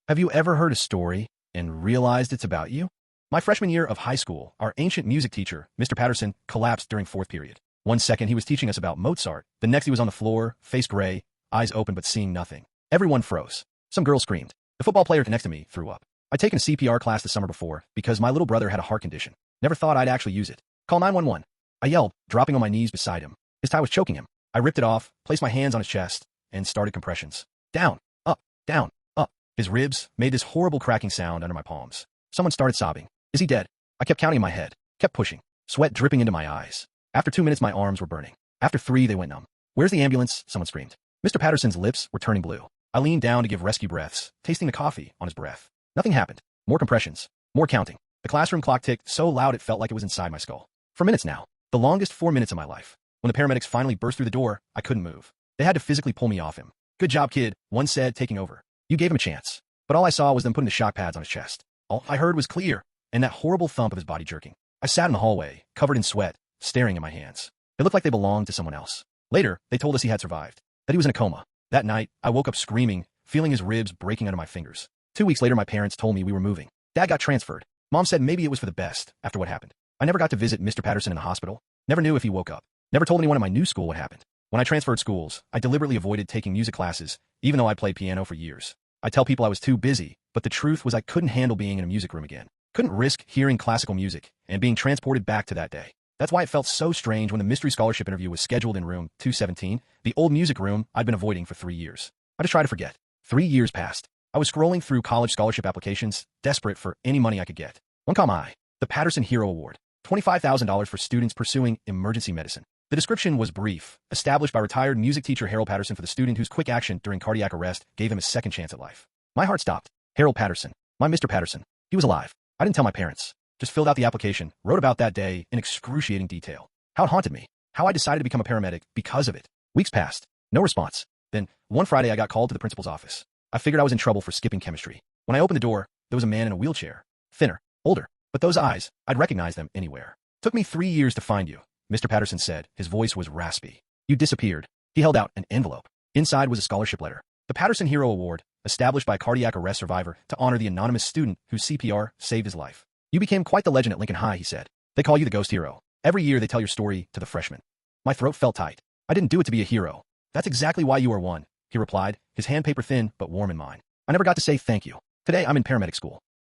Have you ever heard a story and realized it's about you? My freshman year of high school, our ancient music teacher, Mr. Patterson, collapsed during fourth period. One second he was teaching us about Mozart, the next he was on the floor, face gray, eyes open but seeing nothing. Everyone froze. Some girl screamed. The football player next to me threw up. I'd taken a CPR class the summer before because my little brother had a heart condition. Never thought I'd actually use it. Call 911. I yelled, dropping on my knees beside him. His tie was choking him. I ripped it off, placed my hands on his chest, and started compressions. Down, up, down, up. His ribs made this horrible cracking sound under my palms. Someone started sobbing. Is he dead? I kept counting in my head, kept pushing, sweat dripping into my eyes. After 2 minutes, my arms were burning. After 3, they went numb. Where's the ambulance? Someone screamed. Mr. Patterson's lips were turning blue. I leaned down to give rescue breaths, tasting the coffee on his breath. Nothing happened. More compressions. More counting. The classroom clock ticked so loud it felt like it was inside my skull. For minutes now. The longest 4 minutes of my life. When the paramedics finally burst through the door, I couldn't move. They had to physically pull me off him. Good job, kid, one said, taking over. You gave him a chance. But all I saw was them putting the shock pads on his chest. All I heard was clear, and that horrible thump of his body jerking. I sat in the hallway, covered in sweat, staring at my hands. It looked like they belonged to someone else. Later, they told us he had survived, that he was in a coma. That night, I woke up screaming, feeling his ribs breaking under my fingers. 2 weeks later, my parents told me we were moving. Dad got transferred. Mom said maybe it was for the best after what happened. I never got to visit Mr. Patterson in the hospital. Never knew if he woke up. Never told anyone at my new school what happened. When I transferred schools, I deliberately avoided taking music classes, even though I played piano for years. I tell people I was too busy, but the truth was I couldn't handle being in a music room again. Couldn't risk hearing classical music and being transported back to that day. That's why it felt so strange when the mystery scholarship interview was scheduled in room 217, the old music room I'd been avoiding for 3 years. I just tried to forget. 3 years passed. I was scrolling through college scholarship applications, desperate for any money I could get. One caught my eye. The Patterson Hero Award. $25,000 for students pursuing emergency medicine. The description was brief, established by retired music teacher Harold Patterson for the student whose quick action during cardiac arrest gave him a second chance at life. My heart stopped. Harold Patterson. My Mr. Patterson. He was alive. I didn't tell my parents. Just filled out the application, wrote about that day in excruciating detail. How it haunted me. How I decided to become a paramedic because of it. Weeks passed. No response. Then, one Friday I got called to the principal's office. I figured I was in trouble for skipping chemistry. When I opened the door, there was a man in a wheelchair. Thinner. Older. But those eyes, I'd recognize them anywhere. Took me 3 years to find you, Mr. Patterson said. His voice was raspy. You disappeared. He held out an envelope. Inside was a scholarship letter. The Patterson Hero Award, established by a cardiac arrest survivor to honor the anonymous student whose CPR saved his life. You became quite the legend at Lincoln High, he said. They call you the ghost hero. Every year they tell your story to the freshmen. My throat felt tight. I didn't do it to be a hero. That's exactly why you are one, he replied, his hand paper thin but warm in mine. I never got to say thank you. Today I'm in paramedic school.